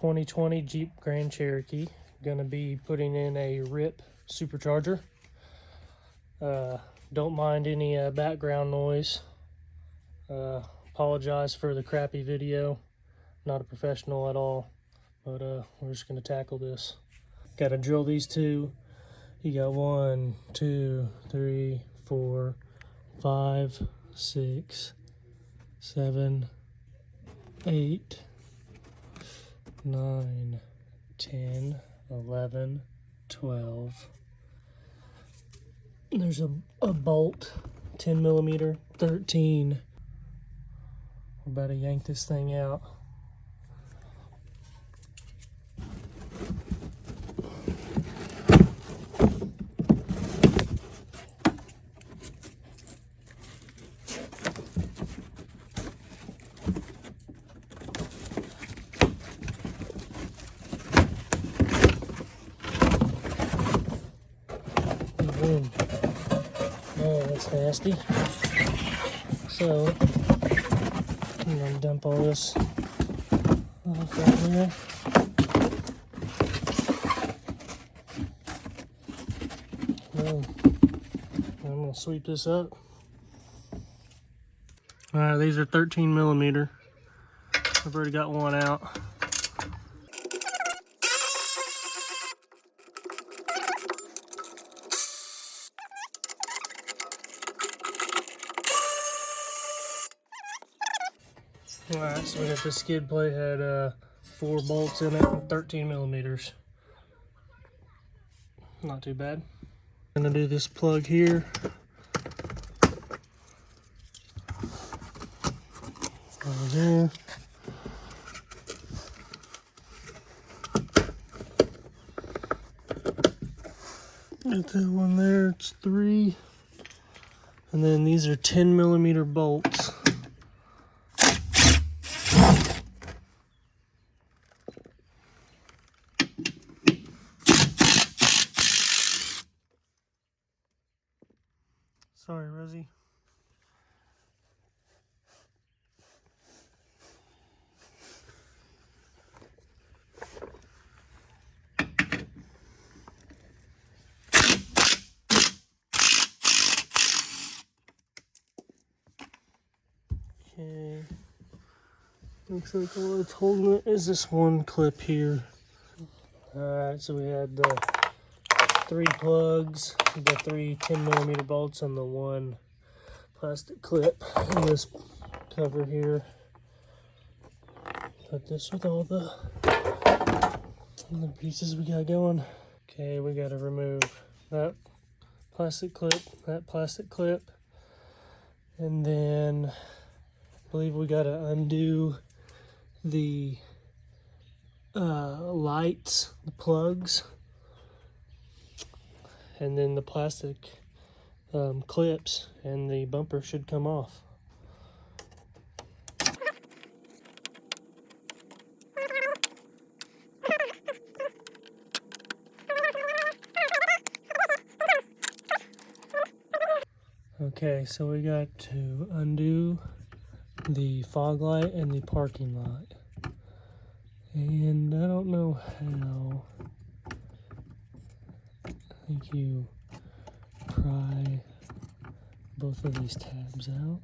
2020 Jeep Grand Cherokee. Gonna be putting in a RIPP Supercharger. Don't mind any background noise. Apologize for the crappy video. Not a professional at all, but we're just gonna tackle this. Gotta drill these two. You got 1, 2, 3, 4, 5, 6, 7, 8, 9, 10, 11, 12. There's a bolt, 10 millimeter, 13. We're about to yank this thing out. Boom. Oh, that's nasty. So, I'm gonna dump all this off right here. Boom. I'm gonna sweep this up. Alright, these are 13 millimeter. I've already got one out. Alright, so we got this skid plate, had 4 bolts in it, and 13 millimeters. Not too bad. I'm gonna do this plug here. Over there. Got that one there, it's 3. And then these are 10 millimeter bolts. Sorry, Rosie. Okay. Looks like all that's holding it is this one clip here. Alright, so we had the 3 plugs, the 3 10 millimeter bolts, and the 1 plastic clip in this cover here. Put this with all the pieces we got going. Okay, we got to remove that plastic clip, and then I believe we got to undo the lights, the plugs, and then the plastic clips, and the bumper should come off. Okay, so we got to undo the fog light and the parking light, and I don't know how. I think you pry both of these tabs out.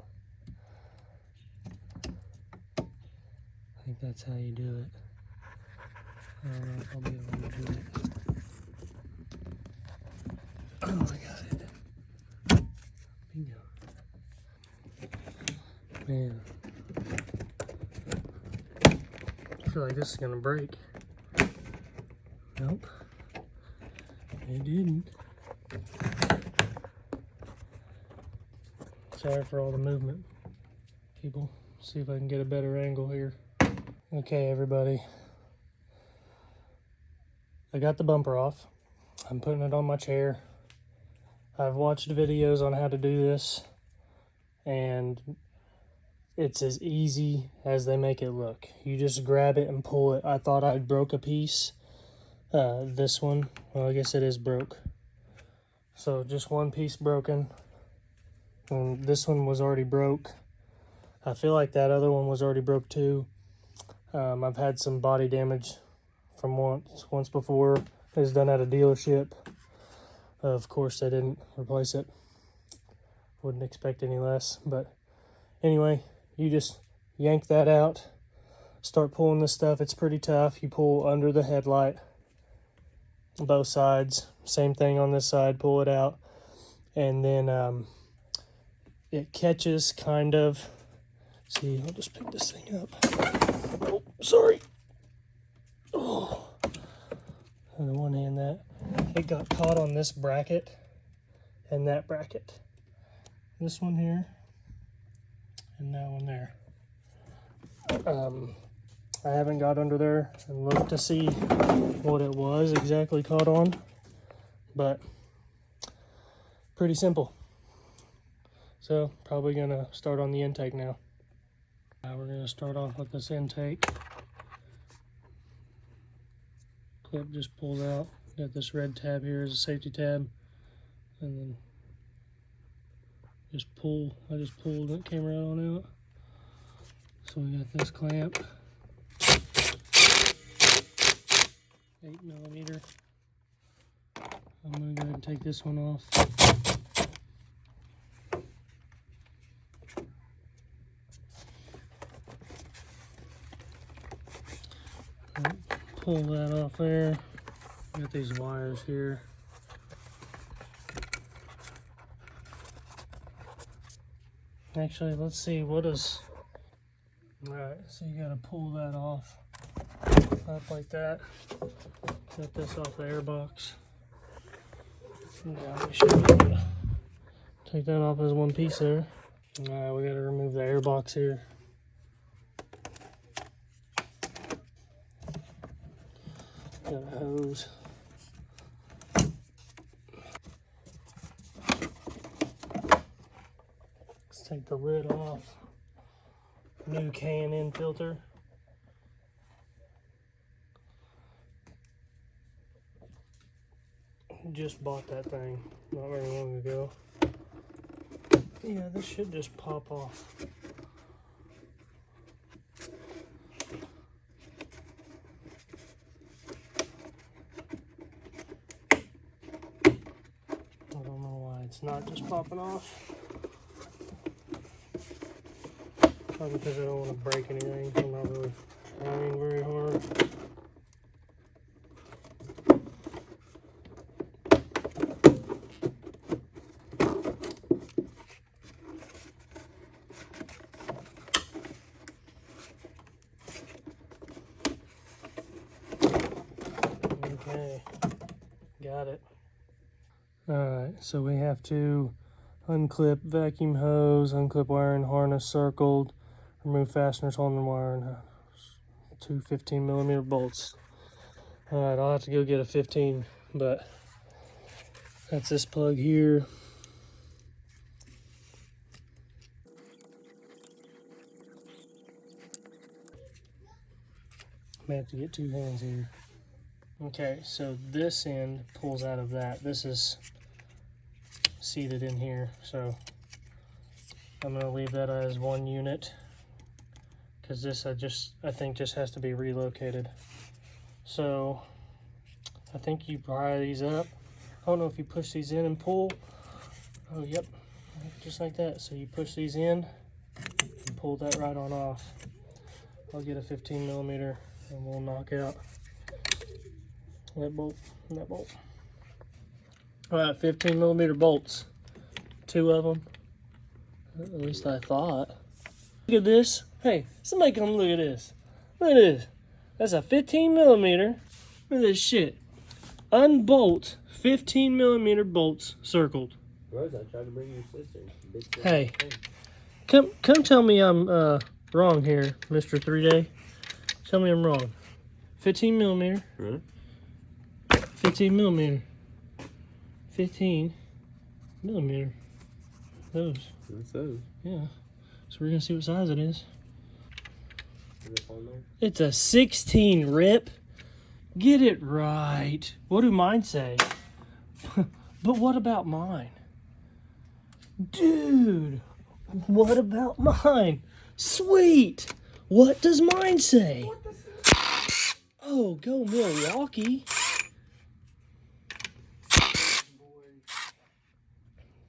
I think that's how you do it. I don't know if I'll be able to do it. Oh, I got it. Bingo. Man. I feel like this is gonna break. Nope. It didn't. Sorry for all the movement, people. See if I can get a better angle here. Okay, everybody. I got the bumper off. I'm putting it on my chair. I've watched videos on how to do this, and it's as easy as they make it look. You just grab it and pull it. I thought I broke a piece. This one, well, I guess it is broke. So just one piece broken. And this one was already broke. I feel like that other one was already broke too. I've had some body damage from once before. It was done at a dealership. Of course, they didn't replace it. Wouldn't expect any less. But anyway, you just yank that out. Start pulling this stuff. It's pretty tough. You pull under the headlight, both sides. Same thing on this side. Pull it out. And then it catches kind of. See, I'll just pick this thing up. Oh, sorry. Oh, and one hand that. It got caught on this bracket and that bracket. This one here and that one there. I haven't got under there and looked to see what it was exactly caught on, but pretty simple. So probably gonna start on the intake now. We're gonna start off with this intake. Clip just pulled out. Got this red tab here as a safety tab, and then just pull. I just pulled and it came right on out. So we got this clamp, 8mm. I'm gonna go ahead and take this one off. Pull that off there. Got these wires here. Actually, let's see, what is... Alright, so you gotta pull that off. Up like that. Set this off the air box. Yeah, we should be able to take that off as one piece there. Alright, we gotta remove the air box here. Got a hose. Let's take the lid off. New K&N filter. Just bought that thing not very long ago. Yeah, this should just pop off. It's not just popping off. Probably because I don't want to break anything. I'm not really trying very hard. Okay, got it. Alright, so we have to unclip vacuum hose, unclip wire and harness circled, remove fasteners holding the wire, and two 15mm bolts. Alright, I'll have to go get a 15, but that's this plug here. May have to get two hands here. Okay, so this end pulls out of that. This is seated in here, so I'm going to leave that as one unit because this I think just has to be relocated. So I think you pry these up. I don't know if you push these in and pull. Oh, yep, just like that. So you push these in and pull that right on off. I'll get a 15mm and we'll knock out that bolt and that bolt. Alright, 15mm bolts. Two of them. At least I thought. Look at this. Hey, somebody come look at this. Look at this. That's a 15mm. Look at this shit. Unbolt 15mm bolts circled. Rose, I tried to bring your sister. Hey, come tell me I'm wrong here, Mr. 3-Day. Tell me I'm wrong. 15mm. Really? 15mm. 15mm. Those. That's those. Yeah. So we're gonna see what size it is. Is it on there? It's a 16 RIPP. Get it right. What do mine say? But what about mine? Dude, what about mine? Sweet. What does mine say? Oh, go Milwaukee.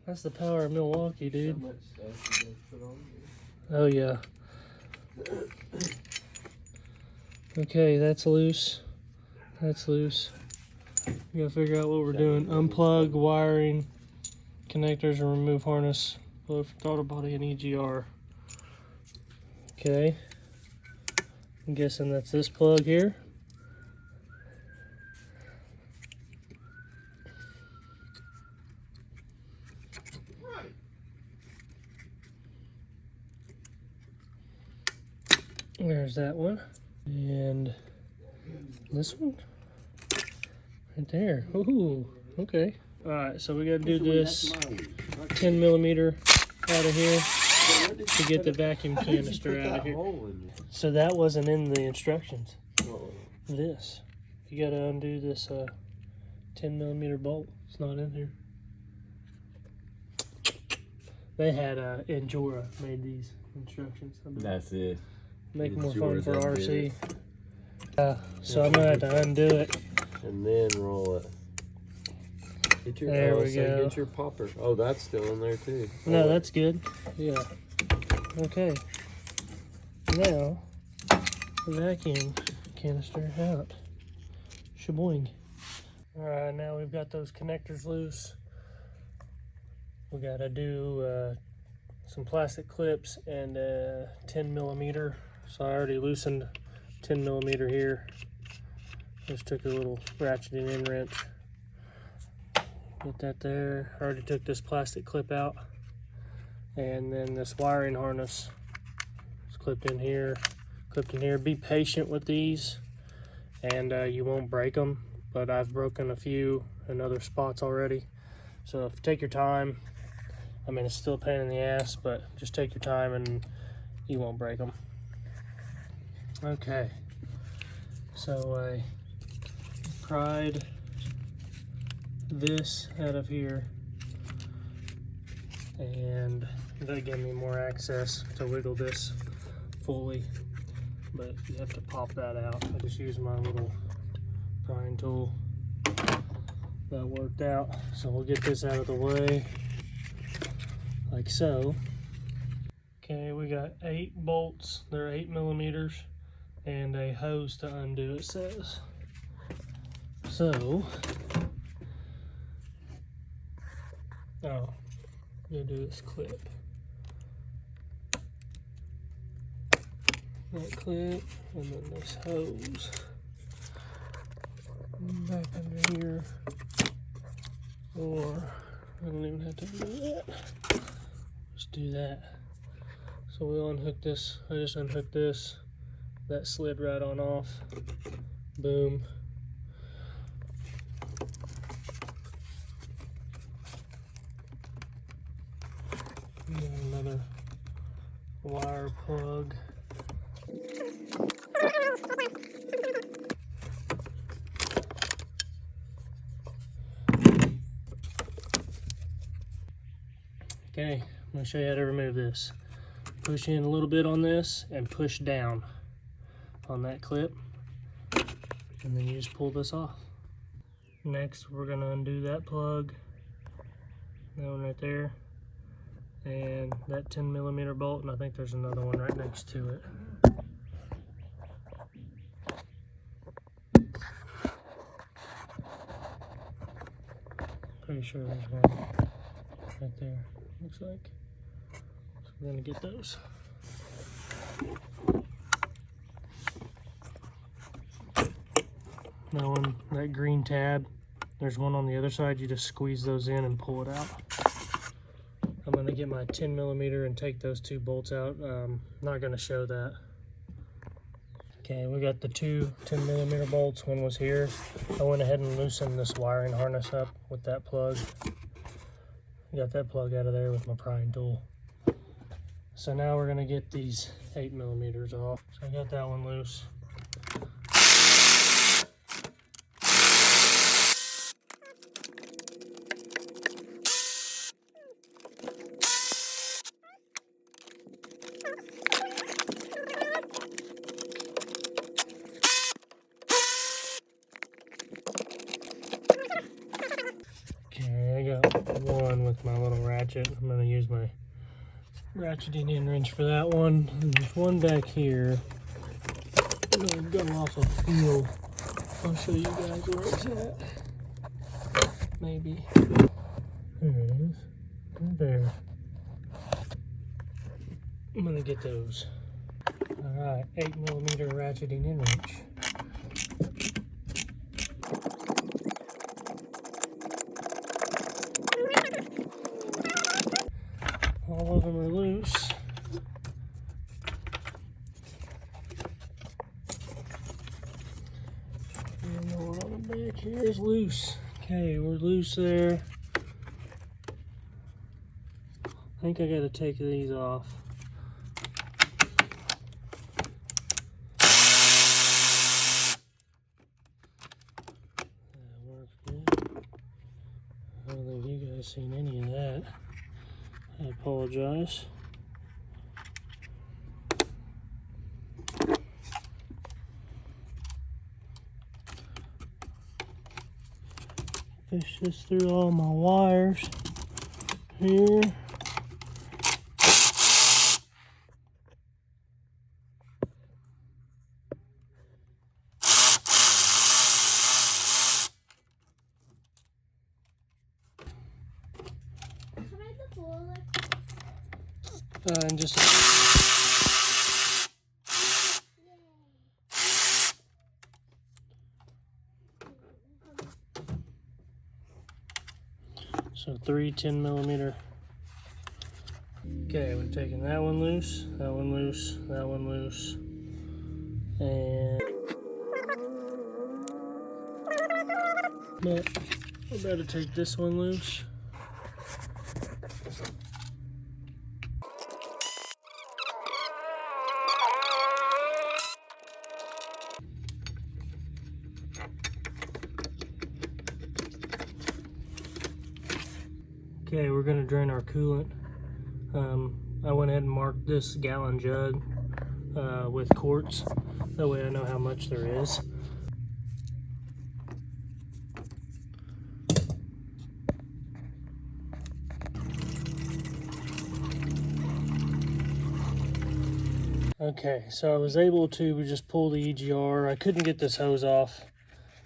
That's the power of Milwaukee, dude. So much stuff you put on here. Oh, yeah. Okay, that's loose. That's loose. We gotta figure out what we're doing. Unplug wiring, connectors, and remove harness. Both throttle body and EGR. Okay. I'm guessing that's this plug here. There's that one. And this one. Right there. Ooh, okay. Alright, so we gotta do this 10 millimeter out of here to get the vacuum canister out of here. So that wasn't in the instructions. This. You gotta undo this 10 millimeter bolt. It's not in here. They had Endura made these instructions. That's it. Make more fun for RC. So I'm gonna have to undo it. And then roll it. Get your, There we go. Get your popper. Oh, that's still in there too. No, that's good. Yeah. Okay. Now, the vacuum canister out. Shaboing. Alright, now we've got those connectors loose. We gotta do some plastic clips and 10 millimeter. So I already loosened 10 millimeter here. Just took a little ratcheting in wrench. Get that there. I already took this plastic clip out. And then this wiring harness is clipped in here. Be patient with these and you won't break them. But I've broken a few in other spots already. So take your time. I mean, it's still a pain in the ass, but just take your time and you won't break them. Okay, so I pried this out of here, and that gave me more access to wiggle this fully, but you have to pop that out. I just used my little prying tool. That worked out, so we'll get this out of the way, like so. Okay, we got 8 bolts, they're 8 millimeters. And a hose to undo, it says. So, you do this clip. That clip, and then this hose. Back under here. Or, I don't even have to do that. Just do that. So we'll unhook this. I just unhooked this. That slid right on off. Boom. And another wire plug. Okay, I'm going to show you how to remove this. Push in a little bit on this and push down on that clip, and then you just pull this off. Next, we're going to undo that plug, that one right there, and that 10 millimeter bolt, and I think there's another one right next to it. Pretty sure there's one right there, looks like. So we're going to get those. That one, that green tab, there's one on the other side. You just squeeze those in and pull it out. I'm going to get my 10 millimeter and take those 2 bolts out. Not going to show that. Okay, we got the 2 10 millimeter bolts. One was here. I went ahead and loosened this wiring harness up with that plug. Got that plug out of there with my prying tool. So now we're going to get these 8 millimeters off. So I got that one loose. with my little ratchet. I'm going to use my ratcheting in wrench for that one. And there's one back here. I'm going to go off a feel. I'll show you guys where it's at. Maybe. There it is. Right there. I'm going to get those. Alright, 8mm ratcheting in wrench. All of them are loose. And the one on the back here is loose. Okay, we're loose there. I think I gotta take these off. That works good. I don't think you guys seen any of that. I apologize. Fish this through all my wires here. And just so 3 10mm. Okay, we've taken that one loose, that one loose, that one loose, and but we better take this one loose. Okay, we're gonna drain our coolant. I went ahead and marked this gallon jug with quarts. That way I know how much there is. Okay, so I was able to just pull the EGR. I couldn't get this hose off,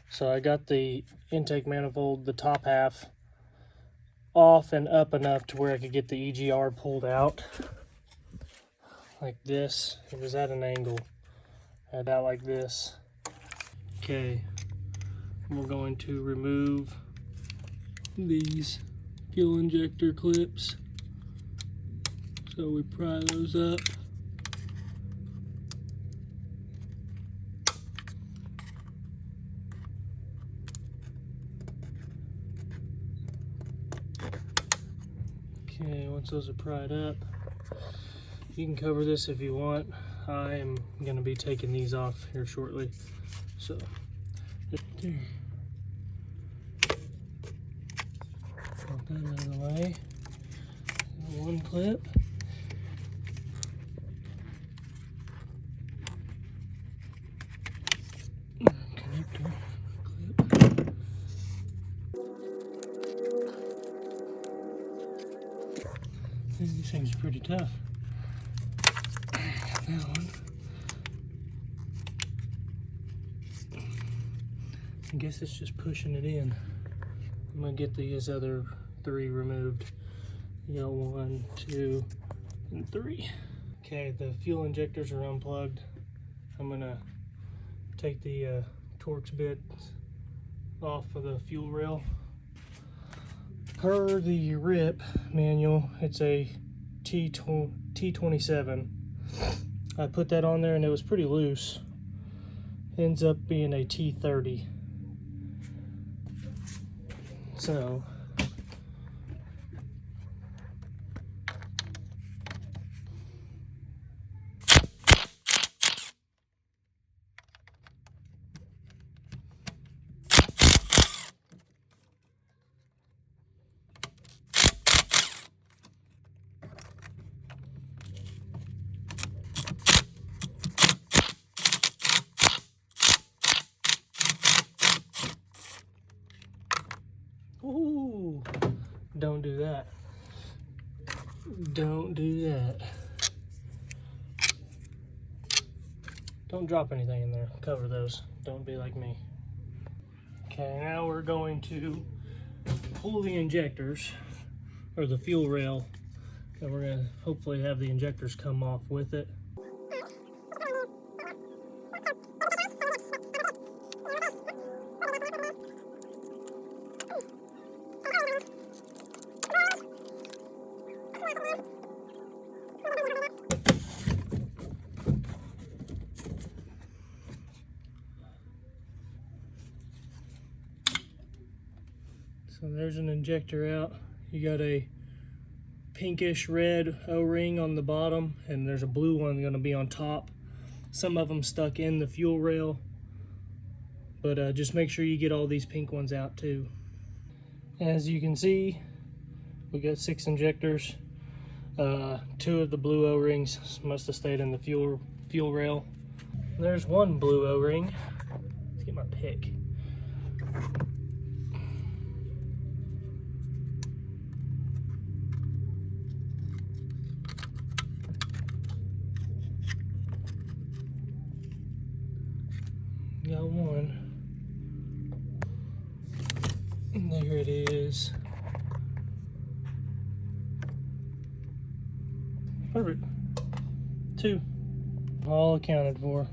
so I got the intake manifold, the top half, off and up enough to where I could get the EGR pulled out like this. It was at an angle. I had that like this. Okay, we're going to remove these fuel injector clips. So we pry those up. Okay, once those are pried up, you can cover this if you want. I am going to be taking these off here shortly. So, there. Put that out of the way. One clip. Connector clip. These things are pretty tough. That one. I guess it's just pushing it in. I'm gonna get these other 3 removed. You got 1, 2, and 3. Okay, the fuel injectors are unplugged. I'm gonna take the Torx bit off of the fuel rail. Per the RIPP manual, it's a T27. I put that on there and it was pretty loose. Ends up being a T30. So ooh, don't do that. Don't do that. Don't drop anything in there. Cover those. Don't be like me. Okay, now we're going to pull the injectors, or the fuel rail, and we're going to hopefully have the injectors come off with it. So there's an injector out. You got a pinkish red O-ring on the bottom, and there's a blue one going to be on top. Some of them stuck in the fuel rail, but just make sure you get all these pink ones out too. As you can see, we got 6 injectors. 2 of the blue O-rings must have stayed in the fuel rail. There's 1 blue O-ring. Let's get my pick. Got 1. And there it is. Perfect. 2. All accounted for.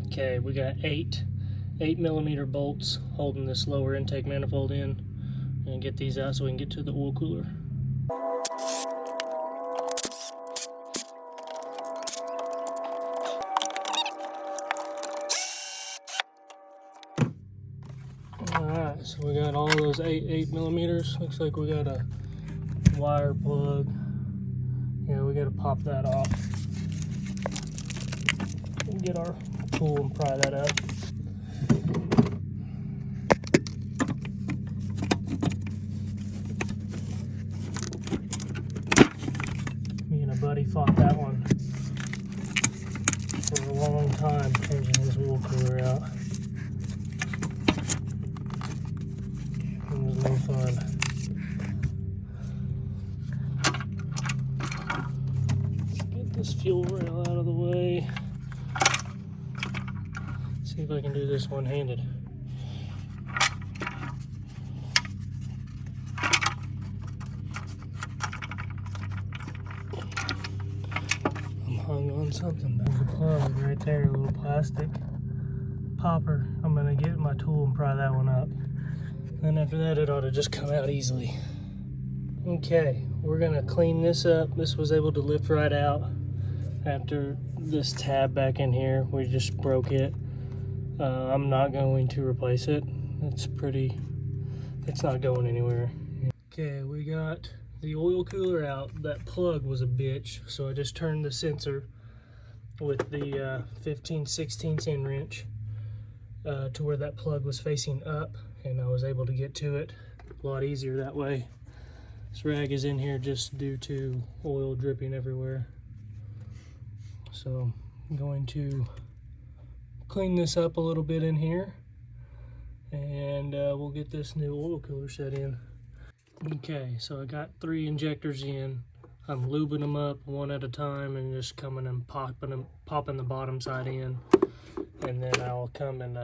Okay, we got 8mm bolts holding this lower intake manifold in. And get these out so we can get to the oil cooler. Alright, so we got all those 8mm. Looks like we got a wire plug. Yeah, we gotta pop that off. And get our tool and pry that up. Me and a buddy fought that one for a long time, changing his oil cooler out. It was no fun. Let's get this fuel rail out of the way. See if I can do this one-handed. I'm hung on something. There's a plug right there, a little plastic popper. I'm gonna get my tool and pry that one up. Then after that, it ought to just come out easily. Okay, we're gonna clean this up. This was able to lift right out after this tab back in here. We just broke it. I'm not going to replace it. It's not going anywhere. Okay, we got the oil cooler out. That plug was a bitch, so I just turned the sensor with the 15/16 end wrench to where that plug was facing up, and I was able to get to it a lot easier that way. This rag is in here just due to oil dripping everywhere. So I'm going to clean this up a little bit in here, and we'll get this new oil cooler set in. Okay, so I got 3 injectors in. I'm lubing them up one at a time and just coming and popping the bottom side in, and then I'll come and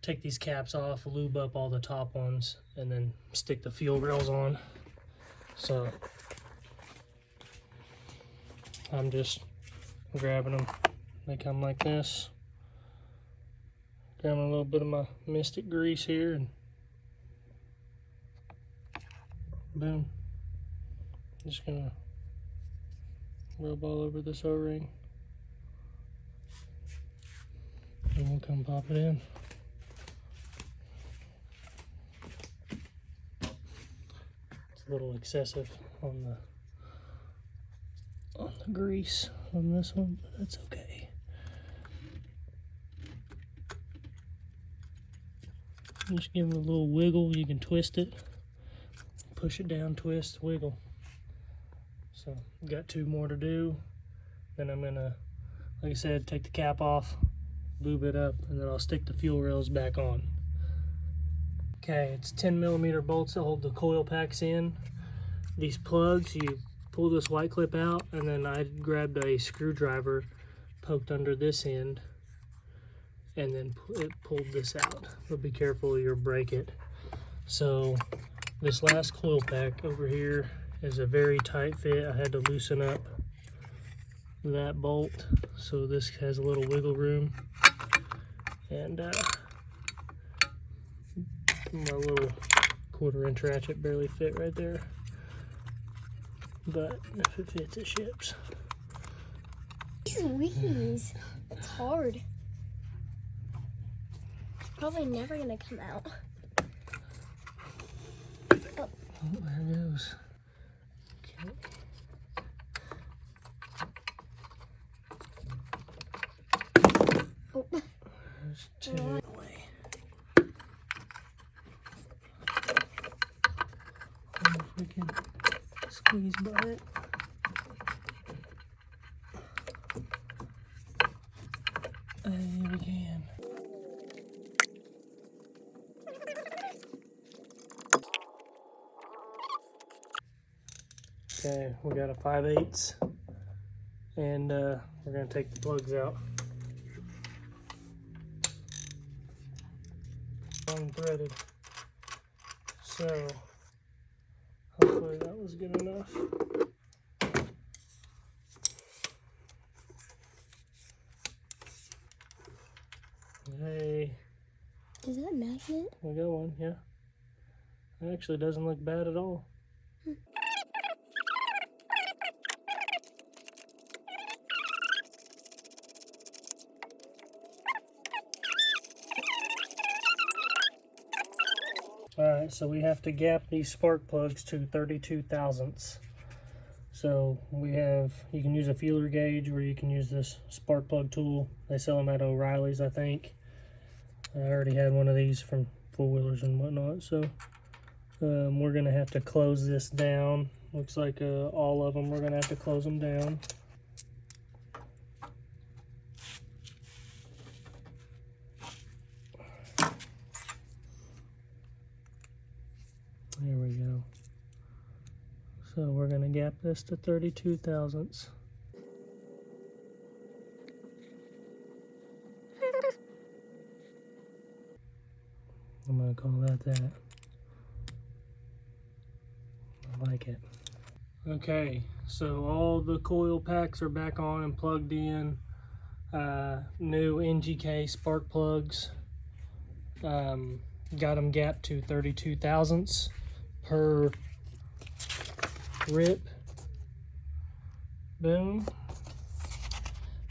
take these caps off, lube up all the top ones, and then stick the fuel rails on. So I'm just grabbing them. They come like this. Grabbing a little bit of my Mystic grease here, and boom. Just gonna rub all over this O-ring, and we'll come pop it in. It's a little excessive on the grease on this one, but that's okay. Just give it a little wiggle. You can twist it, push it down, twist, wiggle. So got 2 more to do. Then I'm gonna, like I said, take the cap off, lube it up, and then I'll stick the fuel rails back on. Okay, it's 10mm bolts that hold the coil packs in. These plugs, you pull this white clip out, and then I grabbed a screwdriver, poked under this end, and then it pulled this out. But be careful, you'll break it. So this last coil pack over here is a very tight fit. I had to loosen up that bolt, so this has a little wiggle room, and my little 1/4-inch ratchet barely fit right there, but if it fits, it ships. Jeez, it's hard. Probably never gonna come out. Oh, there it goes. Okay. Oh. There's two away. Wonder if we can squeeze by it. Hey, we can. Okay, we got a 5/8, and we're gonna take the plugs out. Unthreaded, so hopefully that was good enough. Hey, Is that a magnet? we got one, yeah. It actually doesn't look bad at all. Alright, so we have to gap these spark plugs to 32 thousandths. So we have, you can use a feeler gauge, or you can use this spark plug tool. They sell them at O'Reilly's, I think. I already had one of these from four-wheelers and whatnot. So we're going to have to close this down. Looks like all of them, we're going to have to close them down. There we go. So we're going to gap this to 32 thousandths. I'm going to call that. I like it. Okay, so all the coil packs are back on and plugged in. New NGK spark plugs. Got them gapped to 32 thousandths per RIPP. Boom.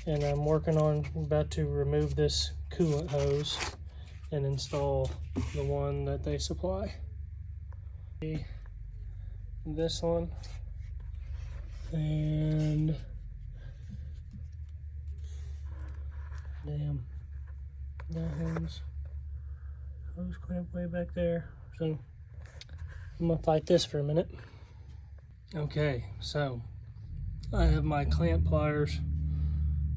And I'm working on about to remove this coolant hose and install the one that they supply. This one, and damn, that hose clamp way back there. So I'm gonna fight this for a minute. Okay, so I have my clamp pliers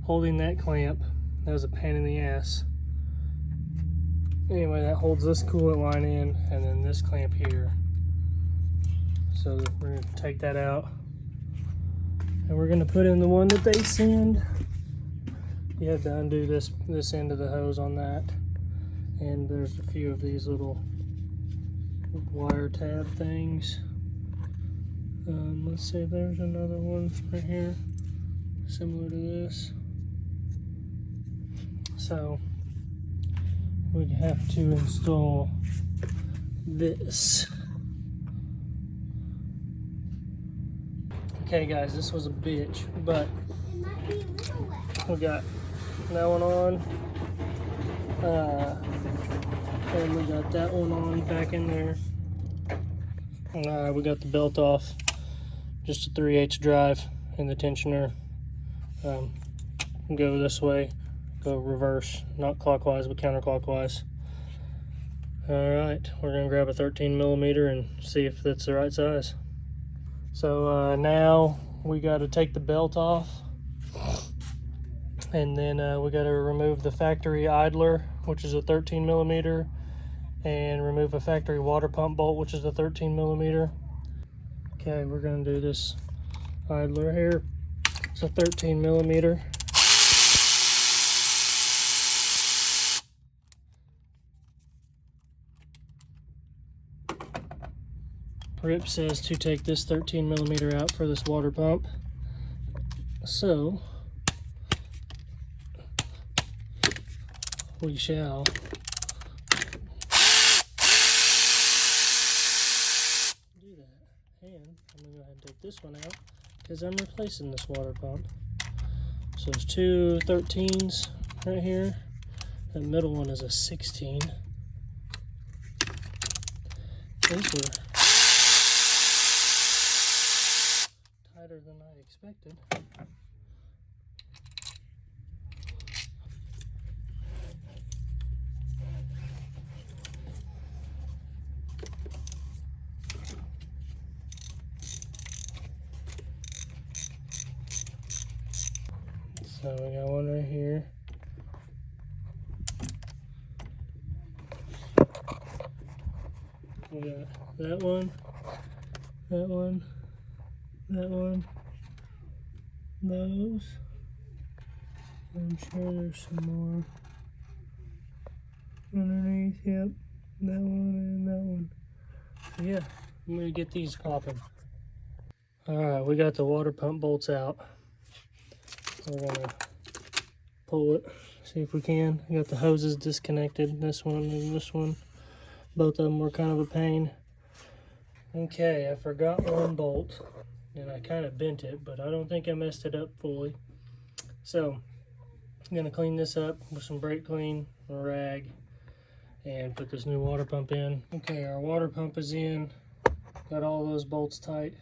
holding that clamp. That was a pain in the ass. Anyway, that holds this coolant line in, and then this clamp here. So we're going to take that out, and we're going to put in the one that they send. You have to undo this end of the hose on that, and there's a few of these little wire tab things. Let's see if there's another one right here similar to this. So we'd have to install this. Okay guys, this was a bitch, but we got that one on, and we got that one on back in there. We got the belt off, just a 3/8 drive in the tensioner. Go this way, go reverse, not clockwise but counterclockwise. Alright, we're gonna grab a 13mm and see if that's the right size. So now we got to take the belt off, and then we got to remove the factory idler, which is a 13mm, and remove a factory water pump bolt, which is a 13mm. Okay, we're going to do this idler here. It's a 13 millimeter. RIPP says to take this 13 millimeter out for this water pump. So we shall. Do that. And I'm gonna go ahead and take this one out because I'm replacing this water pump. So there's two 13s right here. The middle one is a 16. These were tighter than I expected. So we got one right here. We got that one, that one, that one, those. I'm sure there's some more underneath. Yep, that one and that one. So yeah, I'm gonna get these popping. Alright, we got the water pump bolts out. We're gonna pull it, see if we can. I got the hoses disconnected, this one and this one. Both of them were kind of a pain. Okay, I forgot one bolt and I kind of bent it, but I don't think I messed it up fully. So I'm gonna clean this up with some brake clean, a rag, and put this new water pump in. Okay, our water pump is in. Got all those bolts tight,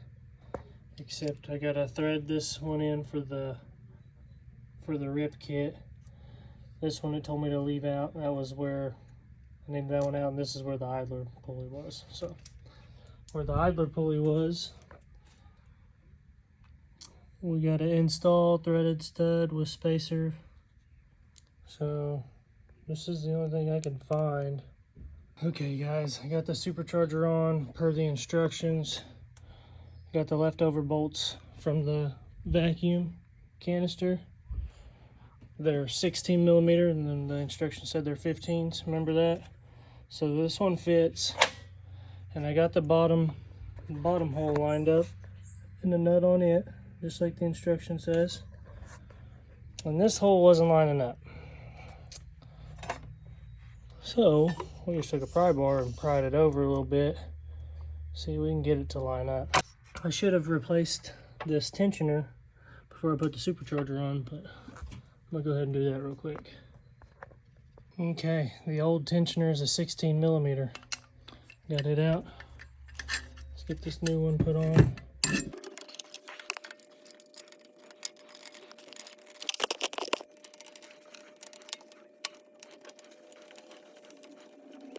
except I gotta thread this one in for the RIPP kit. This one it told me to leave out. That was where I needed that one out, and this is where the idler pulley was. So where the idler pulley was, we got an install threaded stud with spacer. So this is the only thing I can find. Okay guys, I got the supercharger on per the instructions. Got the leftover bolts from the vacuum canister. They're 16 millimeter, and then the instructions said they're 15s. Remember that? So this one fits, and I got the bottom hole lined up and the nut on it, just like the instruction says. And this hole wasn't lining up, so we just took a pry bar and pried it over a little bit. See if we can get it to line up. I should have replaced this tensioner before I put the supercharger on, but I'm gonna go ahead and do that real quick. Okay, the old tensioner is a 16 millimeter. Got it out. Let's get this new one put on.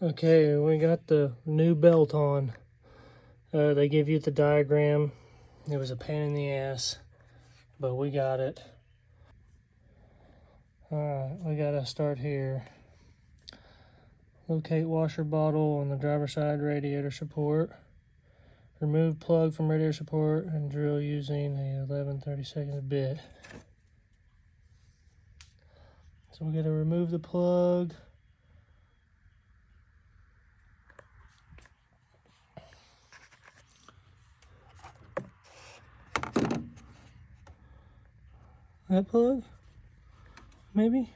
Okay, we got the new belt on. They give you the diagram. It was a pain in the ass, but we got it. Alright, we gotta start here. Locate washer bottle on the driver's side radiator support. Remove plug from radiator support and drill using a 11/32 bit. So we gotta remove the plug. That plug? Maybe?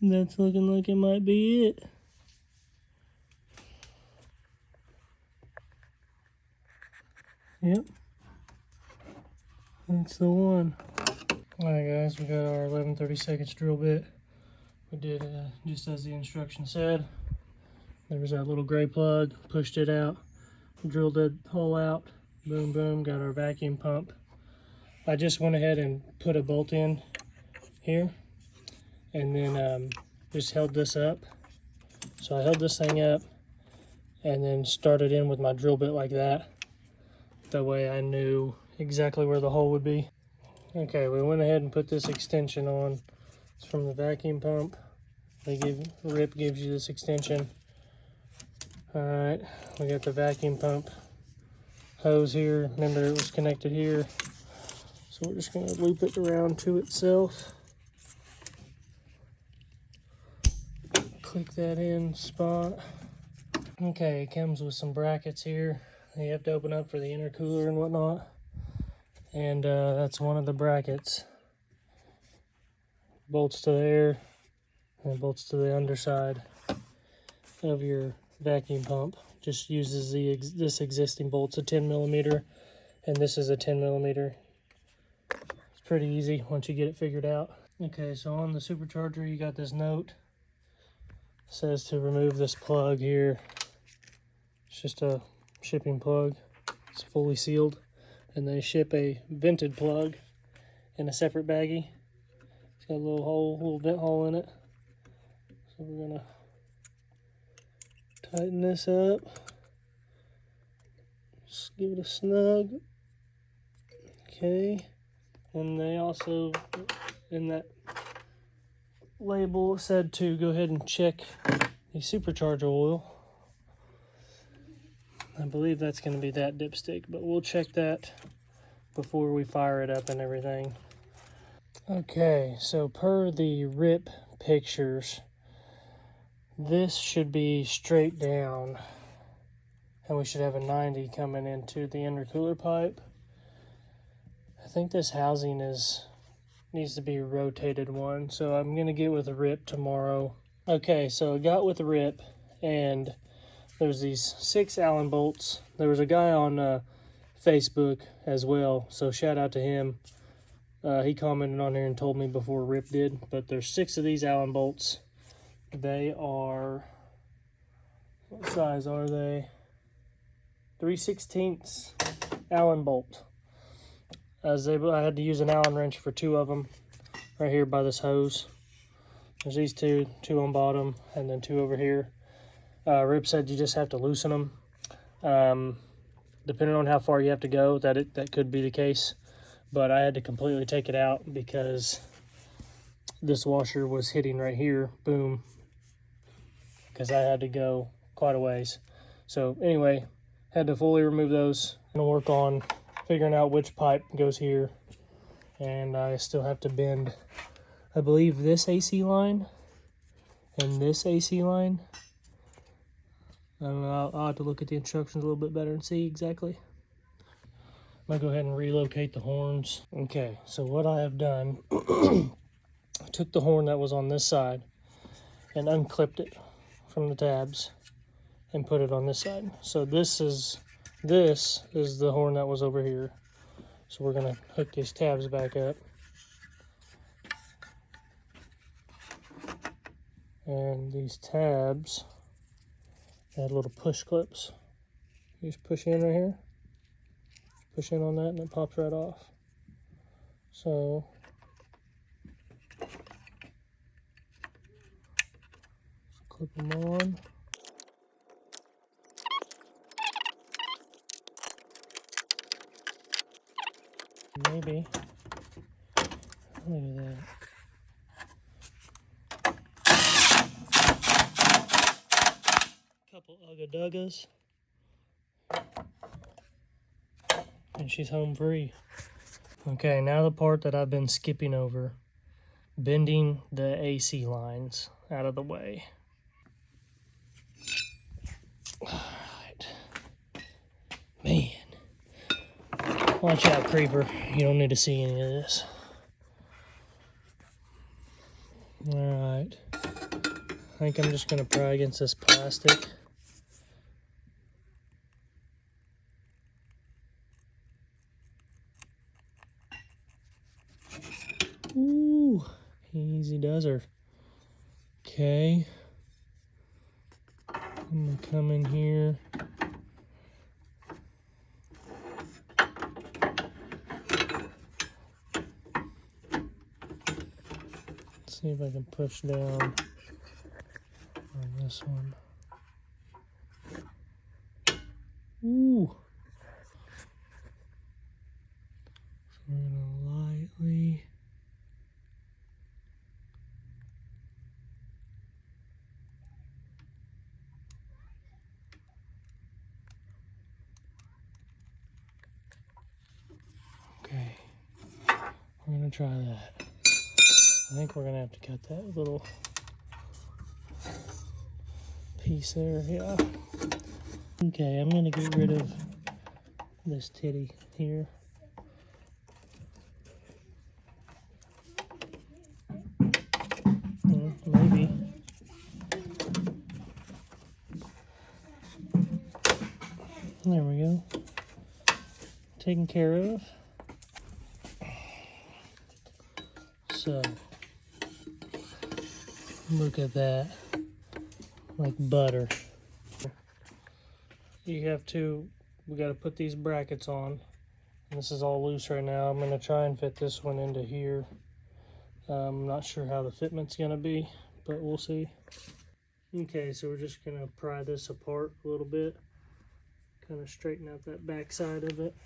That's looking like it might be it. Yep. That's the one. Alright guys, we got our 11/32 drill bit. We did just as the instruction said. There was that little gray plug, pushed it out, drilled that hole out, boom, boom, got our vacuum pump. I just went ahead and put a bolt in here, and then just held this up. So I held this thing up and then started in with my drill bit like that. That way I knew exactly where the hole would be. Okay, we went ahead and put this extension on. It's from the vacuum pump. RIPP gives you this extension. Alright, we got the vacuum pump hose here. Remember, it was connected here. So we're just going to loop it around to itself. Click that in spot. Okay, it comes with some brackets here. You have to open up for the intercooler and whatnot. And that's one of the brackets. Bolts to there, and bolts to the underside of your vacuum pump. Just uses this existing bolt's a 10 millimeter, and this is a 10 millimeter. It's pretty easy once you get it figured out. Okay, so on the Supercharger, you got this note. It says to remove this plug here. It's just a shipping plug. It's fully sealed, and they ship a vented plug in a separate baggie. It's got a little hole, little vent hole in it. So we're gonna tighten this up. Just give it a snug. Okay. And they also, in that label, said to go ahead and check the Supercharger oil. I believe that's going to be that dipstick, but we'll check that before we fire it up and everything. Okay, so per the RIPP pictures, this should be straight down, and we should have a 90 coming into the intercooler pipe. I think this housing needs to be rotated one, so I'm going to get with RIPP tomorrow. Okay, so I got with RIPP, and there's these 6 Allen bolts. There was a guy on Facebook as well, so shout out to him. He commented on here and told me before RIPP did, but there's 6 of these Allen bolts. They are, what size are they? 3/16 Allen bolt. I had to use an Allen wrench for 2 of them right here by this hose. There's these 2 on bottom, and then 2 over here. RIPP said you just have to loosen them. Depending on how far you have to go, that could be the case. But I had to completely take it out because this washer was hitting right here. Boom. Because I had to go quite a ways. So anyway, had to fully remove those. I'm going to work on figuring out which pipe goes here. And I still have to bend, I believe, this AC line and this AC line. I don't know, I'll have to look at the instructions a little bit better and see exactly. I'm gonna go ahead and relocate the horns. Okay, so what I have done, I took the horn that was on this side and unclipped it from the tabs and put it on this side. So this is the horn that was over here. So we're gonna hook these tabs back up. And these tabs add little push clips. You just push in right here. Push in on that and it pops right off. So clip them on. Maybe. Look at that. Couple ugga-duggas. And she's home free. Okay, now the part that I've been skipping over. Bending the AC lines out of the way. Alright. Man. Watch out, creeper. You don't need to see any of this. Alright. I think I'm just going to pry against this plastic. Ooh, easy does her. Okay. I'm going to come in here. See if I can push down on this one. Ooh. So we're gonna lightly Okay, we're gonna try that. I think we're gonna have to cut that little piece there, yeah. Okay, I'm gonna get rid of this titty here. Maybe. There we go. Taken care of. So, look at that. Like butter. We gotta put these brackets on. This is all loose right now. I'm gonna try and fit this one into here. I'm not sure how the fitment's gonna be, but we'll see. Okay, so we're just gonna pry this apart a little bit. Kind of straighten out that back side of it.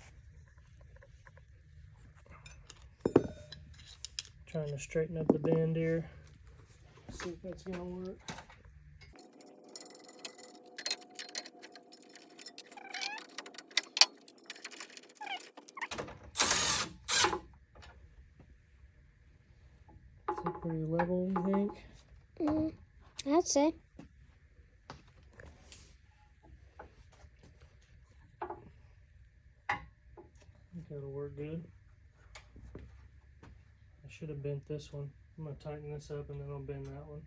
Trying to straighten up the bend here. See if that's gonna work. Is it pretty level, you think? I'd say. I think that'll work good. I should have bent this one. I'm gonna tighten this up and then I'll bend that one.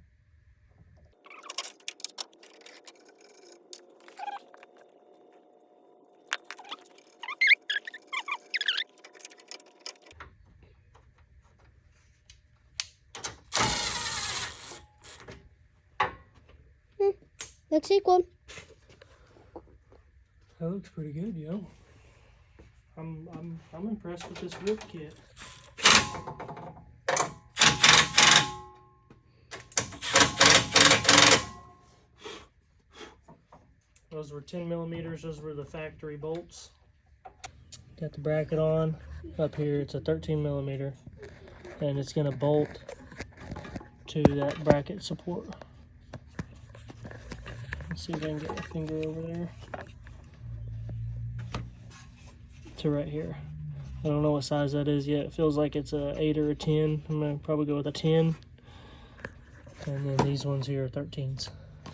Looks equal. That looks pretty good, yo. I'm impressed with this RIPP kit. Those were 10 millimeters. Those were the factory bolts. Got the bracket on. Up here, it's a 13 millimeter, and it's gonna bolt to that bracket support. Let's see if I can get my finger over there to right here. I don't know what size that is yet. It feels like it's a 8 or a 10. I'm gonna probably go with a 10. And then these ones here are 13s.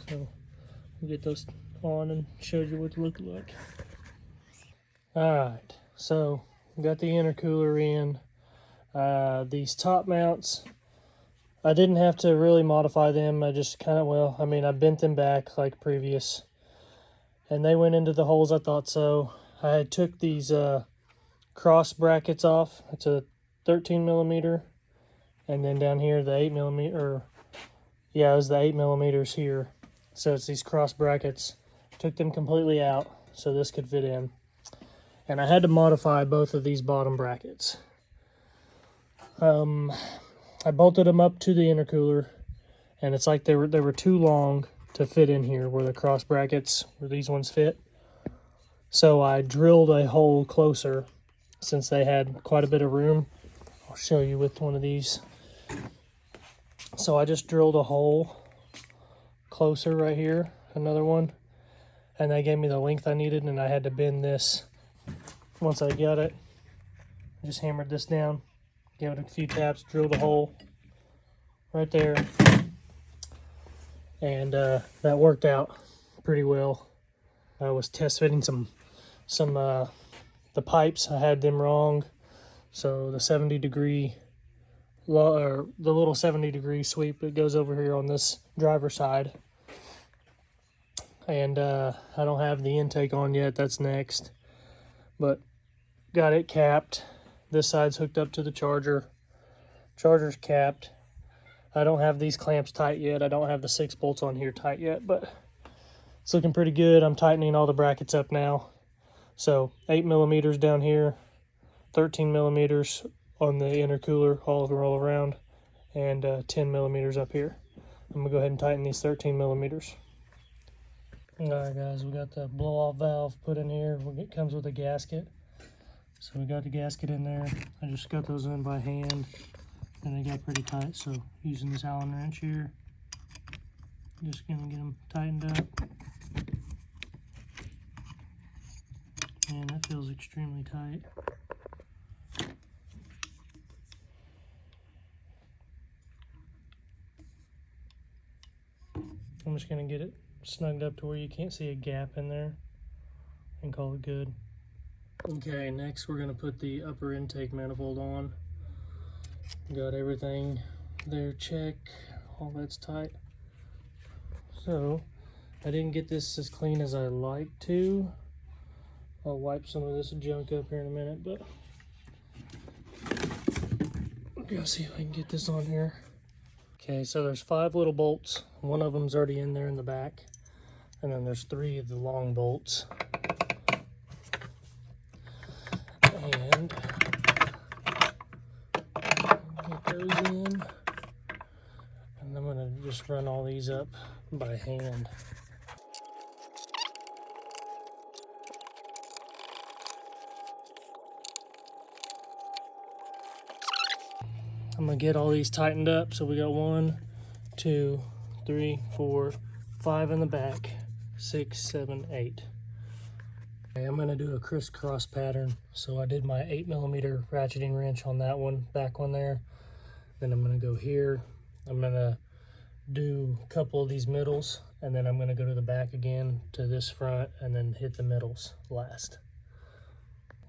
So we'll get those on and show you what they look like. Alright, so we got the intercooler in. These top mounts, I didn't have to really modify them. I just kind of, well, I mean, I bent them back like previous. And they went into the holes I thought so. I took these cross brackets off. It's a 13 millimeter. And then down here, the 8 millimeter, yeah, it was the 8 millimeters here. So it's these cross brackets. Took them completely out so this could fit in. And I had to modify both of these bottom brackets. I bolted them up to the intercooler, and it's like they were too long to fit in here where the cross brackets, where these ones fit. So I drilled a hole closer since they had quite a bit of room. I'll show you with one of these. So I just drilled a hole closer right here, another one, and they gave me the length I needed, and I had to bend this. Once I got it, I just hammered this down, gave it a few taps, drilled a hole right there, and that worked out pretty well. I was test fitting some the pipes. I had them wrong, so the 70-degree or the little 70-degree sweep that goes over here on this driver's side, and I don't have the intake on yet. That's next, but got it capped. This side's hooked up to the charger. Charger's capped. I don't have these clamps tight yet. I don't have the 6 bolts on here tight yet, but it's looking pretty good. I'm tightening all the brackets up now. So 8 millimeters down here, 13 millimeters on the intercooler all around, and 10 millimeters up here. I'm gonna go ahead and tighten these 13 millimeters. Alright guys, we got the blow-off valve put in here. It comes with a gasket. So we got the gasket in there. I just got those in by hand, and they got pretty tight. So using this Allen wrench here, just gonna get them tightened up. And that feels extremely tight. I'm just gonna get it snugged up to where you can't see a gap in there and call it good. Okay, next we're gonna put the upper intake manifold on. Got everything there checked, all that's tight. So I didn't get this as clean as I like to. I'll wipe some of this junk up here in a minute, but I'm gonna see if I can get this on here. Okay, so there's 5 little bolts. One of them's already in there in the back. And then there's 3 of the long bolts. And get those in. And I'm gonna just run all these up by hand. I'm gonna get all these tightened up. So we got 1, 2, 3, 4, 5 in the back, 6, 7, 8. Okay, I'm gonna do a crisscross pattern. So I did my 8mm ratcheting wrench on that one, back one there. Then I'm gonna go here. I'm gonna do a couple of these middles, and then I'm gonna go to the back again to this front, and then hit the middles last.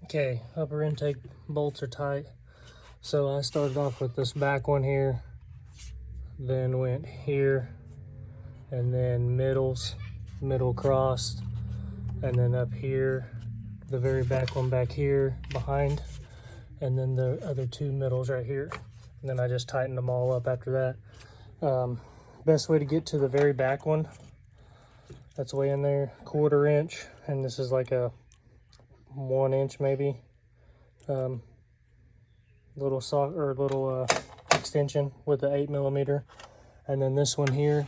Okay, upper intake bolts are tight. So I started off with this back one here, then went here, and then middle crossed, and then up here, the very back one back here behind, and then the other 2 middles right here. And then I just tightened them all up after that. Best way to get to the very back one, that's way in there, 1/4 inch, and this is like a 1 inch maybe. Little extension with the 8mm, and then this one here,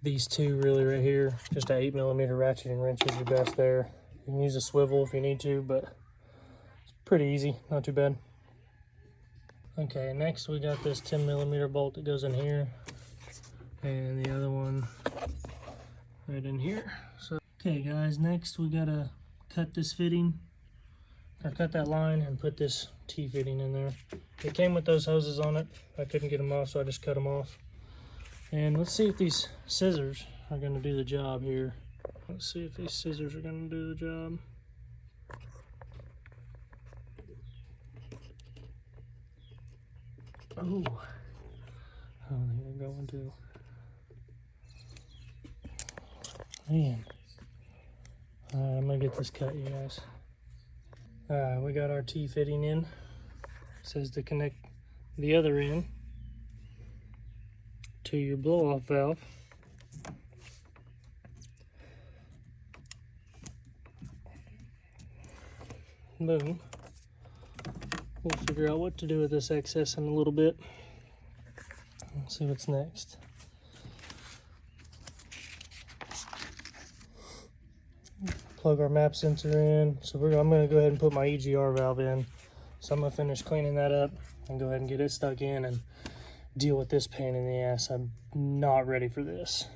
these 2 really right here, just a 8mm ratcheting wrench is your best there. You can use a swivel if you need to, but it's pretty easy, not too bad. Okay, next we got this 10mm bolt that goes in here, and the other one right in here. So okay guys, next we gotta cut this fitting, or cut that line and put this T-fitting in there. It came with those hoses on it. I couldn't get them off, so I just cut them off. And let's see if these scissors are gonna do the job here. Let's see if these scissors are gonna do the job. Oh, I don't think they're going to. Man. Alright, I'm gonna get this cut, you guys. Alright, we got our T-fitting in. It says to connect the other end to your blow-off valve. Boom. We'll figure out what to do with this excess in a little bit. Let's see what's next. Plug our map sensor in. So I'm going to go ahead and put my EGR valve in. So I'm going to finish cleaning that up and go ahead and get it stuck in and deal with this pain in the ass. I'm not ready for this.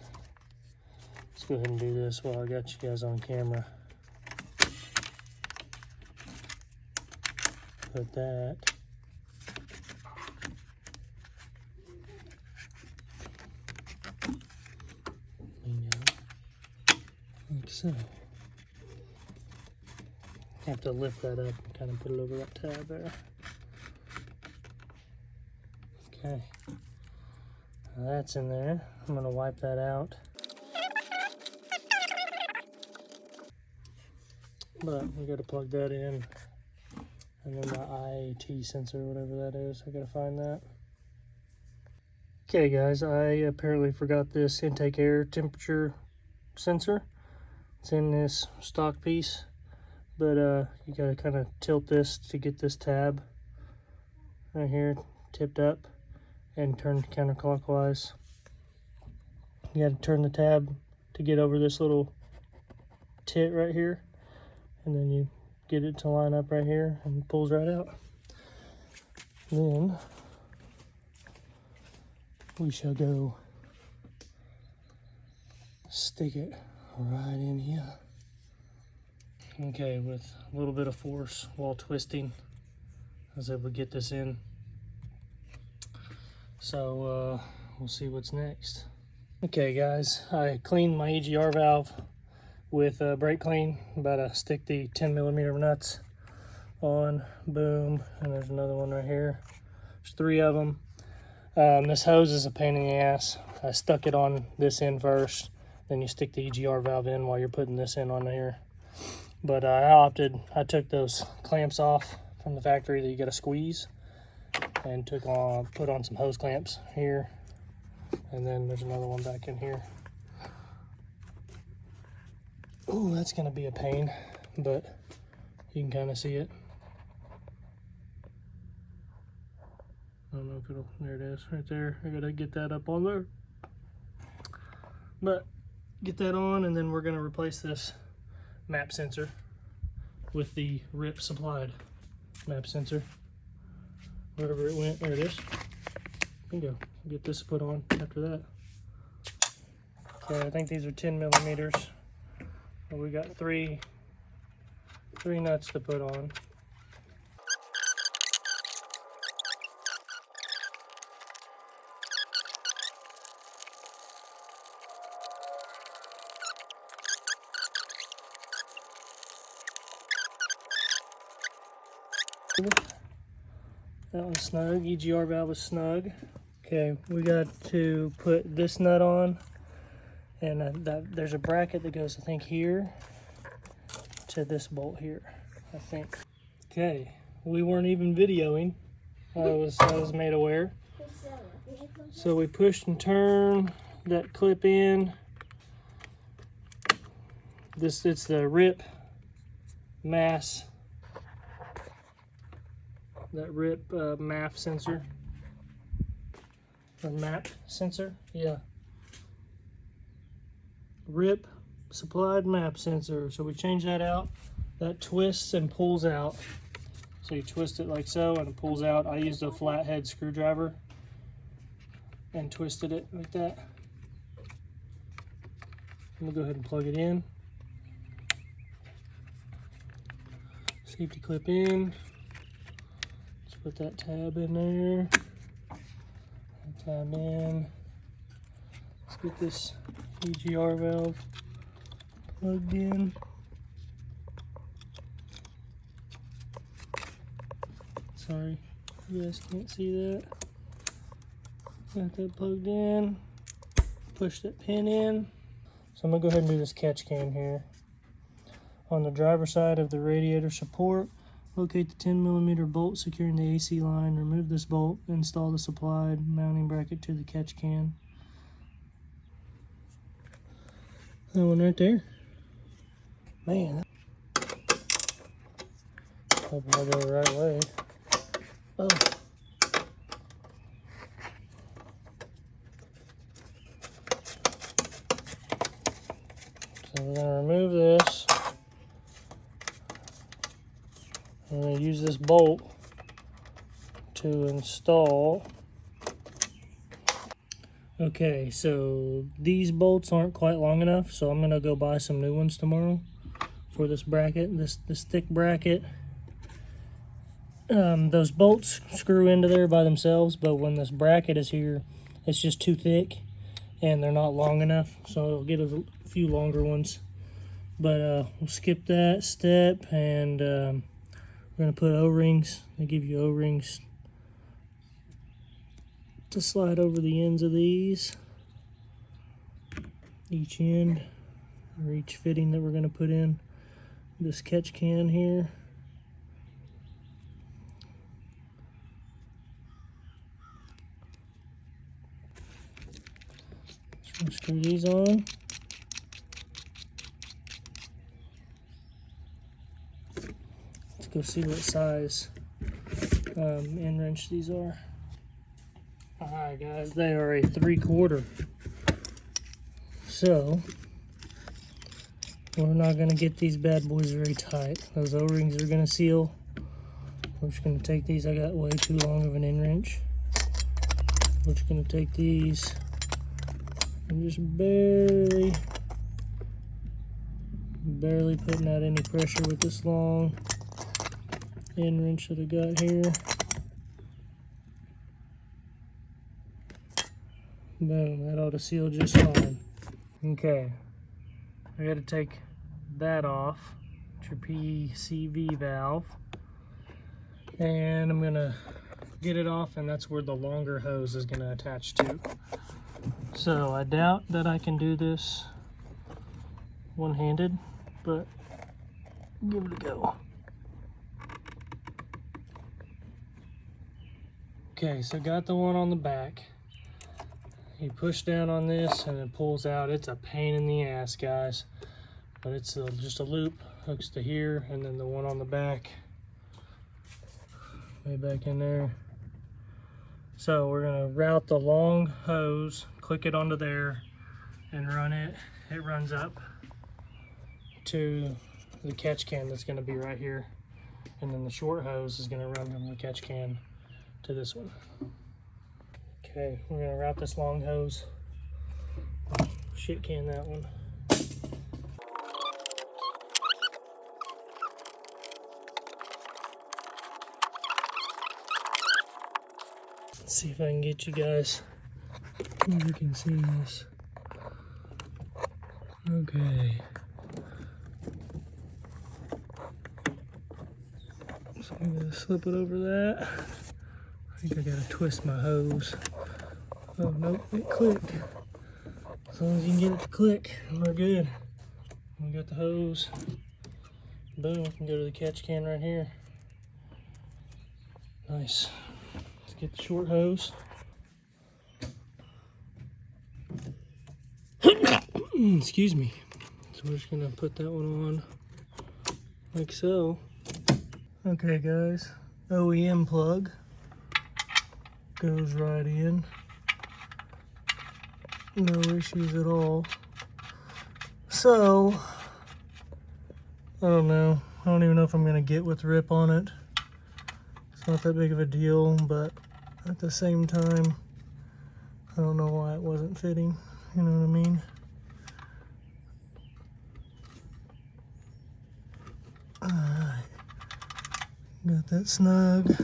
Let's go ahead and do this while I got you guys on camera. Put that. Like so. Have to lift that up and kind of put it over that tab there. Okay. Now that's in there. I'm going to wipe that out. But we got to plug that in. And then my IAT sensor, whatever that is, I got to find that. Okay guys, I apparently forgot this intake air temperature sensor. It's in this stock piece. But you gotta kind of tilt this to get this tab right here tipped up and turn counterclockwise. You gotta turn the tab to get over this little tit right here, and then you get it to line up right here and it pulls right out. Then we shall go stick it right in here. Okay, with a little bit of force while twisting, I was able to get this in. So we'll see what's next. Okay guys, I cleaned my EGR valve with brake clean. About to stick the 10mm nuts on. Boom. And there's another one right here. There's 3 of them. This hose is a pain in the ass. I stuck it on this end first, then you stick the EGR valve in while you're putting this in on here. But I took those clamps off from the factory that you gotta squeeze, and put on some hose clamps here, and then there's another one back in here. Ooh, that's gonna be a pain, but you can kind of see it. I don't know if it'll, there it is, right there. I gotta get that up on there. But get that on, and then we're gonna replace this map sensor with the RIPP supplied map sensor. Wherever it went, there it is. Bingo. Get this put on after that. Okay, I think these are 10mm. Well, we got three nuts to put on. That was snug. EGR valve was snug. Okay, we got to put this nut on, and there's a bracket that goes, I think, here to this bolt here, I think. Okay, we weren't even videoing. I was made aware. So we pushed and turned that clip in. It's the RIPP mass. That RIPP MAF sensor, or map sensor, yeah. RIPP supplied map sensor. So we change that out. That twists and pulls out. So you twist it like so, and it pulls out. I used a flathead screwdriver and twisted it like that. I'm gonna go ahead and plug it in. Safety clip in. Put that tab in there. Tab in. Let's get this EGR valve plugged in. Sorry, you guys can't see that. Got that plugged in. Push that pin in. So I'm gonna go ahead and do this catch can here. On the driver's side of the radiator support, locate the 10mm bolt securing the AC line. Remove this bolt. Install the supplied mounting bracket to the catch can. That one right there. Man. Hope I go the right way. Oh. So we're going to remove this. I'm going to use this bolt to install. Okay, so these bolts aren't quite long enough, so I'm going to go buy some new ones tomorrow for this bracket, this thick bracket. Those bolts screw into there by themselves, but when this bracket is here, it's just too thick and they're not long enough, so I'll get a few longer ones. But we'll skip that step, and we're going to put O-rings. They give you O-rings to slide over the ends of these. Each end, or each fitting that we're going to put in this catch can here. So we'll screw these on. Let's go see what size end wrench these are. Alright guys, they are a 3/4. So we're not going to get these bad boys very tight. Those O-rings are going to seal. We're just going to take these. I got way too long of an end wrench. We're just going to take these and just barely putting out any pressure with this long end wrench that I got here. Boom, that ought to seal just fine. Okay, I gotta take that off. It's your PCV valve. And I'm gonna get it off, and that's where the longer hose is gonna attach to. So I doubt that I can do this one-handed, but give it a go. Okay, so got the one on the back. You push down on this and it pulls out. It's a pain in the ass, guys. But it's just a loop, hooks to here, and then the one on the back, way back in there. So we're gonna route the long hose, click it onto there, and run it. It runs up to the catch can that's gonna be right here. And then the short hose is gonna run from the catch can to this one. Okay, we're gonna route this long hose. Shit can that one. Let's see if I can get you guys. If you can see this. Okay. So I'm gonna slip it over that. I think I gotta twist my hose. Oh, nope, it clicked. As long as you can get it to click, we're good. We got the hose. Boom, we can go to the catch can right here. Nice. Let's get the short hose. Excuse me. So we're just gonna put that one on like so. Okay guys, OEM plug goes right in. No issues at all. So, I don't know. I don't even know if I'm gonna get with RIPP on it. It's not that big of a deal, but at the same time, I don't know why it wasn't fitting. You know what I mean? Alright. Got that snug.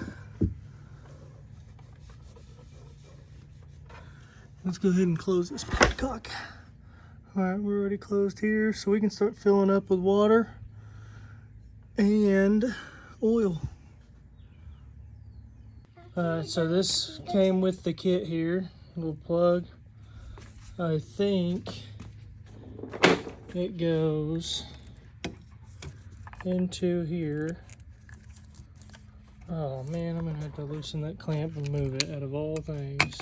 Let's go ahead and close this petcock. Alright, we're already closed here, so we can start filling up with water and oil. So this came with the kit here, little plug. I think it goes into here. Oh man, I'm gonna have to loosen that clamp and move it out of all things.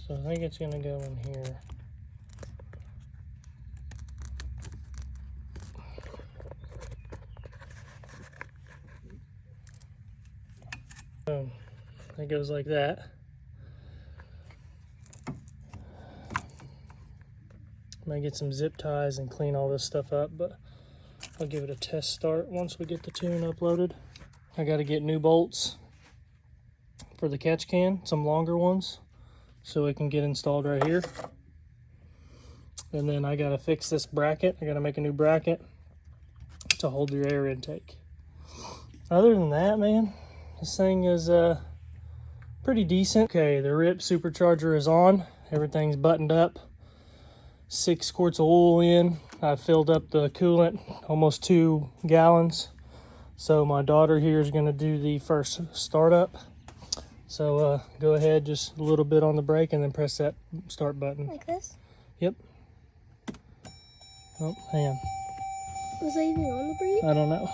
So I think it's gonna go in here. Boom. It goes like that. Might get some zip ties and clean all this stuff up, but I'll give it a test start once we get the tune uploaded. I gotta get new bolts for the catch can, some longer ones, so it can get installed right here. And then I gotta fix this bracket. I gotta make a new bracket to hold your air intake. Other than that, man, this thing is pretty decent. Okay, the RIPP Supercharger is on. Everything's buttoned up. 6 quarts of oil in. I filled up the coolant, almost 2 gallons. So my daughter here is gonna do the first startup. So go ahead, just a little bit on the brake and then press that start button. Like this? Yep. Oh, hang on. Was I even on the brake? I don't know.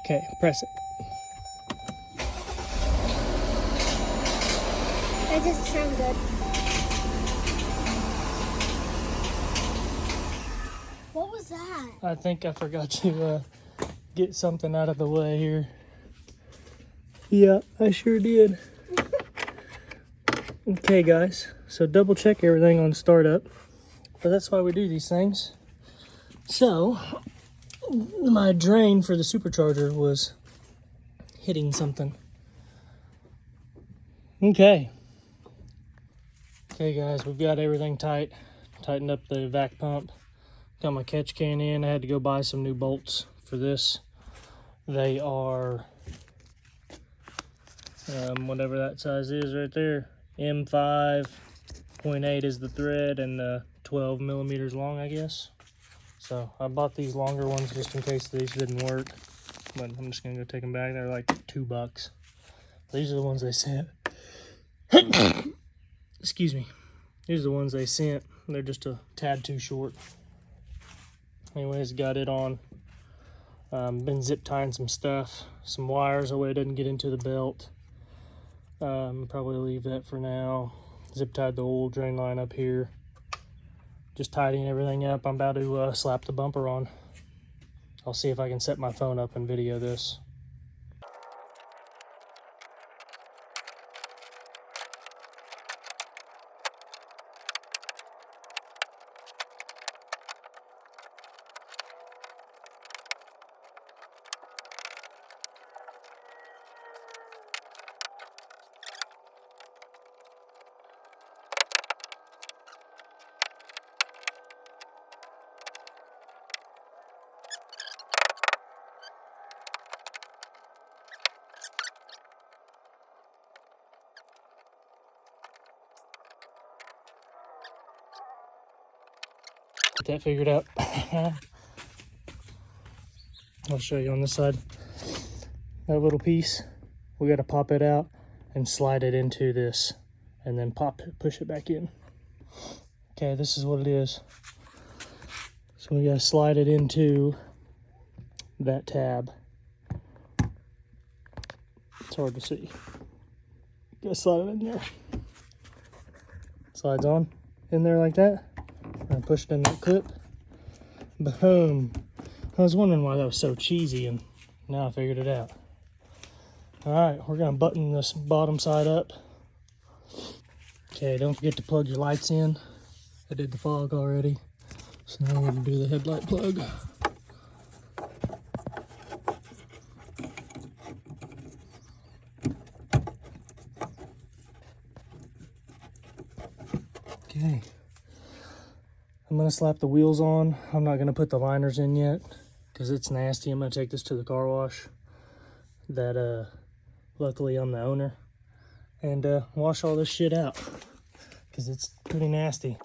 Okay, press it. That doesn't sound good. What was that? I think I forgot to get something out of the way here. Yeah, I sure did. Okay guys, so double check everything on startup, but that's why we do these things. So, my drain for the supercharger was hitting something. Okay guys, we've got everything tight. Tightened up the vac pump. Got my catch can in. I had to go buy some new bolts for this. They are whatever that size is right there. M5.8 is the thread, and 12 millimeters long, I guess. So I bought these longer ones just in case these didn't work, but I'm just gonna go take them back. They're like $2. These are the ones they sent. Excuse me. These are the ones they sent. They're just a tad too short. Anyways, got it on. Been zip tying some stuff, some wires, that way it doesn't get into the belt. Probably leave that for now. Zip tied the oil drain line up here. Just tidying everything up. I'm about to slap the bumper on. I'll see if I can set my phone up and video this. Get that figured out. I'll show you on this side. That little piece, we got to pop it out and slide it into this, and then push it back in. Okay, this is what it is. So we got to slide it into that tab. It's hard to see. Got to slide it in there. Slides on in there like that. And push it in that clip. Boom. I was wondering why that was so cheesy, and now I figured it out. Alright, we're going to button this bottom side up. Okay, don't forget to plug your lights in. I did the fog already. So now we're going to do the headlight plug. Okay. I'm going to slap the wheels on. I'm not going to put the liners in yet because it's nasty. I'm going to take this to the car wash. Luckily I'm the owner. And wash all this shit out because it's pretty nasty.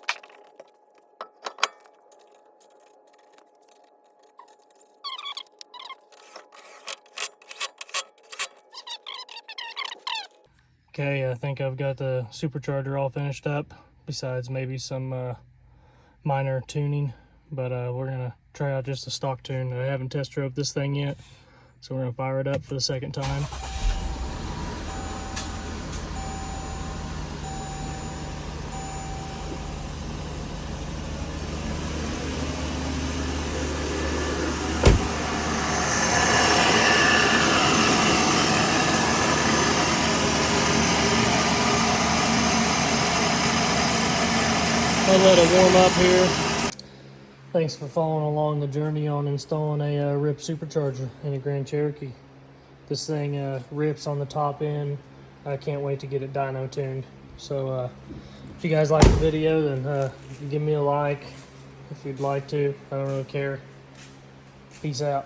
Okay, I think I've got the supercharger all finished up, besides maybe some minor tuning, but we're gonna try out just a stock tune. I haven't test drove this thing yet, so we're gonna fire it up for the second time. I'll let it warm up here. Thanks for following along the journey on installing a RIPP Supercharger in a Grand Cherokee. This thing rips on the top end. I can't wait to get it dyno tuned. So if you guys like the video, then give me a like if you'd like to. I don't really care. Peace out.